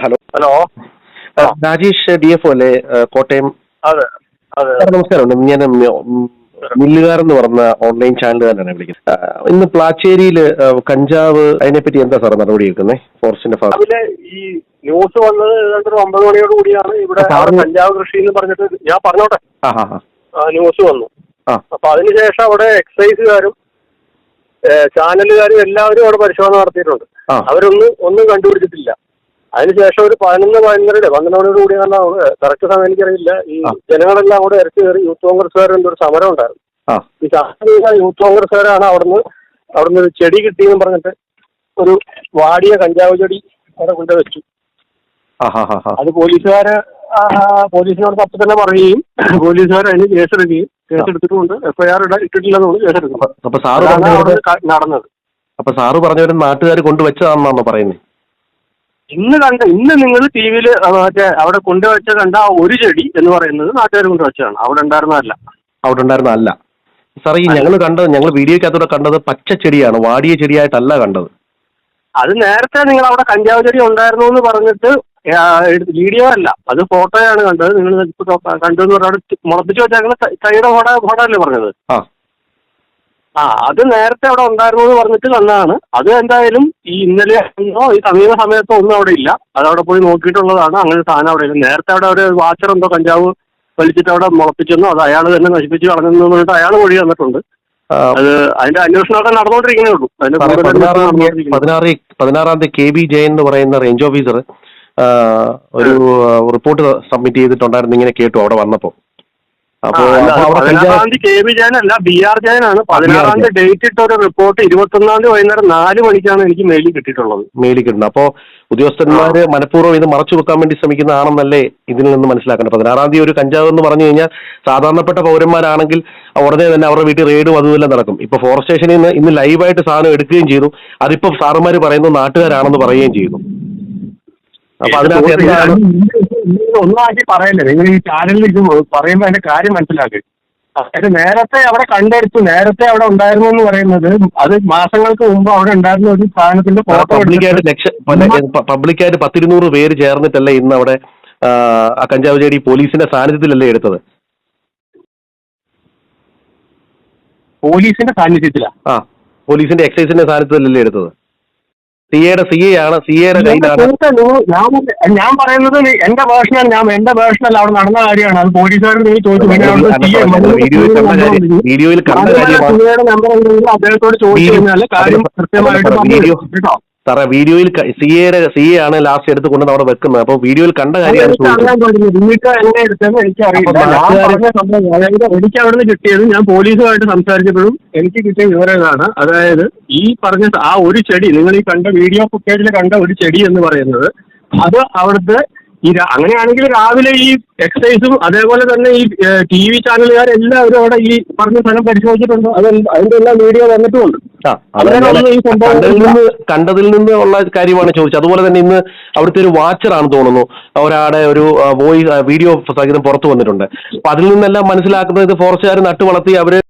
Hello hello. Rajesh DFO അല്ലേ, കോട്ടയം? അതെ അതെ. നമസ്കാരം. ഞാൻ മില്ലുകാരെന്ന് പറഞ്ഞ ഓൺലൈൻ ചാനലുകാരനാണ് വിളിക്കുന്നത്. ഇന്ന് പ്ലാച്ചേരിയിൽ കഞ്ചാവ് അതിനെപ്പറ്റി എന്താ സാർ നടപടി എടുക്കുന്നത്? ഫോറസ്റ്റിന്റെ ഭാഗം അതിലെ ഈ ന്യൂസ് വന്നത് ഏതാണ്ട് 9 മണിയോട് കൂടിയാണ് ഇവിടെ കഞ്ചാവ് കൃഷി എന്ന് പറഞ്ഞിട്ട് ഞാൻ പറഞ്ഞോട്ടെ. ന്യൂസ് വന്നു. അപ്പൊ അതിനുശേഷം അവിടെ എക്സൈസുകാരും ചാനലുകാരും എല്ലാവരും അവിടെ പരിശോധന നടത്തിയിട്ടുണ്ട്. ഒന്നും കണ്ടുപിടിച്ചിട്ടില്ല. അതിനുശേഷം ഒരു 12 കൂടി കറക്റ്റ് സമയം എനിക്കറിയില്ല. ഈ ജനങ്ങളെല്ലാം കൂടെ ഇറച്ചി കയറി യൂത്ത് കോൺഗ്രസ്സുകാരുടെ ഒരു സമരം ഉണ്ടായിരുന്നു. ഈ യൂത്ത് കോൺഗ്രസ്സുകാരാണ് അവിടുന്ന് ഒരു ചെടി കിട്ടിയെന്ന് പറഞ്ഞിട്ട് ഒരു വാടിയ കഞ്ചാവ് ചെടി അവിടെ കൊണ്ടുവച്ചു. അത് പോലീസിനോട് അപ്പൊ തന്നെ പറയുകയും പോലീസുകാർ അതിന് കേസെടുത്തിട്ടുണ്ട്. FIR ഇട്ടിട്ടില്ലെന്നാണ് കേസെടുക്കുന്നത്. നടന്നത്. അപ്പൊ സാറ് പറഞ്ഞവരും നാട്ടുകാർ കൊണ്ടുവച്ചതാണെന്നാണോ പറയുന്നത്? ഇന്ന് നിങ്ങൾ TV-യിൽ മറ്റേ അവിടെ കൊണ്ടുവച്ച കണ്ട ഒരു ചെടി എന്ന് പറയുന്നത് നാട്ടുകാർ കൊണ്ടുവച്ചതാണ്. അവിടെ ഉണ്ടായിരുന്നതല്ല. സാർ, ഈ ഞങ്ങൾ വീഡിയോക്കകത്തൂടെ കണ്ടത് പച്ച ചെടിയാണ്, വാടിയ ചെടിയായിട്ടല്ല കണ്ടത്. അത് നേരത്തെ നിങ്ങൾ അവിടെ കഞ്ചാവ് ചെടി ഉണ്ടായിരുന്നു എന്ന് പറഞ്ഞിട്ട് വീഡിയോ അല്ല, അത് ഫോട്ടോയാണ് കണ്ടത്. നിങ്ങൾ കണ്ടെന്ന് പറഞ്ഞാൽ മുളപ്പിച്ച് വെച്ചേക്കുന്ന തൈയുടെ ഫോട്ടോ അല്ലേ പറഞ്ഞത്? അത് നേരത്തെ അവിടെ ഉണ്ടായിരുന്നു എന്ന് പറഞ്ഞിട്ട് കണ്ടതാണ്. അത് എന്തായാലും ഈ ഇന്നലെ ഈ സമീപ സമയത്തോ ഒന്നും അവിടെ ഇല്ല. അതവിടെ പോയി നോക്കിയിട്ടുള്ളതാണ്. അങ്ങനെ സാധനം അവിടെ ഇല്ല. നേരത്തെ അവിടെ ഒരു വാച്ചർ എന്തോ കഞ്ചാവ് വലിച്ചിട്ട് അവിടെ മുളപ്പിച്ചെന്നോ അത് അയാൾ തന്നെ നശിപ്പിച്ച് കളഞ്ഞെന്ന് പറഞ്ഞിട്ട് അയാൾ മൊഴി തന്നിട്ടുണ്ട്. അത് അതിന്റെ അന്വേഷണം അവിടെ നടന്നുകൊണ്ടിരിക്കുന്നേ ഉള്ളൂ. 16 KB ജയൻ എന്ന് പറയുന്ന റേഞ്ച് ഓഫീസർ ഒരു റിപ്പോർട്ട് സബ്മിറ്റ് ചെയ്തിട്ടുണ്ടായിരുന്നു, ഇങ്ങനെ കേട്ടു അവിടെ വന്നപ്പോ. 16 KB ജയനല്ല, BR ജയനാണ്. 16 ഡേറ്റ് ഇട്ട ഒരു റിപ്പോർട്ട് 21 വൈകുന്നേരം 4 മണിക്കാണ് എനിക്ക് മെയിലിൽ കിട്ടിയിട്ടുള്ളത്. അപ്പോ ഉദ്യോഗസ്ഥന്മാര് മനഃപൂർവ്വം ഇത് മറച്ചു വെക്കാൻ വേണ്ടി ശ്രമിക്കുന്നതാണെന്നല്ലേ ഇതിൽ നിന്ന് മനസ്സിലാക്കേണ്ടത്? 16 ഒരു കഞ്ചാവ് എന്ന് പറഞ്ഞു കഴിഞ്ഞാൽ സാധാരണപ്പെട്ട പൗരന്മാരാണെങ്കിൽ ഉടനെ തന്നെ അവരുടെ വീട്ടിൽ റെയ്ഡും അതുമെല്ലാം നടക്കും. ഇപ്പൊ ഫോറസ്റ്റ് സ്റ്റേഷനിൽ നിന്ന് ഇന്ന് ലൈവായിട്ട് സാധനം എടുക്കുകയും ചെയ്തു. അതിപ്പോ സാറുമാര് പറയുന്നു നാട്ടുകാരാണെന്ന് പറയുകയും ചെയ്തു. അപ്പൊ അതിനകത്ത് ഒന്നാക്കി പറയല്ലേ, നിങ്ങൾ ഈ ചാനലിൽ പറയുമ്പോൾ അതിന്റെ കാര്യം മനസ്സിലാക്കി. അതായത് നേരത്തെ അവിടെ കണ്ടെടുത്തു, നേരത്തെ അവിടെ ഉണ്ടായിരുന്നു എന്ന് പറയുന്നത് അത് മാസങ്ങൾക്ക് മുമ്പ് അവിടെ ഉണ്ടായിരുന്ന ഒരു സാധനത്തിന്റെ ഫോട്ടോ പബ്ലിക്കായിട്ട് 10-200 പേര് ചേർന്നിട്ടല്ലേ ഇന്ന് അവിടെ ആ കഞ്ചാവ് ചെടി പോലീസിന്റെ സാന്നിധ്യത്തിലല്ലേ എടുത്തത്? പോലീസിന്റെ സാന്നിധ്യത്തിലാ? പോലീസിന്റെ എക്സൈസിന്റെ സാന്നിധ്യത്തിലല്ലേ എടുത്തത്? സിയുടെ കയ്യിലാണ്. ഞാൻ പറയുന്നത് എന്റെ വേർഷനല്ല, അവിടെ നടന്ന കാര്യമാണ്. അത് പോലീസുകാരോട് വീഡിയോയിൽ അദ്ദേഹത്തോട് ചോദിച്ചു കഴിഞ്ഞാൽ കാര്യം കൃത്യമായിട്ട് സാറേ, വീഡിയോയിൽ CA ആണ് ലാസ്റ്റ് എടുത്ത് കൊണ്ട് അവിടെ വെക്കുന്നത്. അപ്പൊ വീഡിയോയിൽ കണ്ട കാര്യമാണ് എനിക്ക് അവിടുന്ന് കിട്ടിയത്. ഞാൻ പോലീസുമായിട്ട് സംസാരിച്ചപ്പോഴും എനിക്ക് കിട്ടിയ വിവരം ഇതാണ്. അതായത് ഈ പറഞ്ഞ ആ ഒരു ചെടി, നിങ്ങൾ ഈ കണ്ട വീഡിയോ ഫുട്ടേജിൽ കണ്ട ഒരു ചെടി എന്ന് പറയുന്നത് അത് അവിടുത്തെ അങ്ങനെയാണെങ്കിൽ രാവിലെ ഈ എക്സൈസും അതേപോലെ തന്നെ ഈ TV ചാനലുകാരെല്ലാവരും അവിടെ ഈ പറഞ്ഞ സ്ഥലം പരിശോധിച്ചിട്ടുണ്ട്. അതിന്റെ എല്ലാം വീഡിയോ വന്നിട്ടുമുണ്ട്. കണ്ടതിൽ നിന്ന് ഉള്ള കാര്യമാണ് ചോദിച്ചത്. അതുപോലെ തന്നെ ഇന്ന് അവിടുത്തെ ഒരു വാച്ചറാണ് തോന്നുന്നു, ഒരാടെ ഒരു വീഡിയോ സഹിതം പുറത്തു വന്നിട്ടുണ്ട്. അപ്പൊ അതിൽ നിന്നെല്ലാം മനസ്സിലാക്കുന്നത് ഫോറസ്റ്റുകാർ നട്ടു വളർത്തി അവര്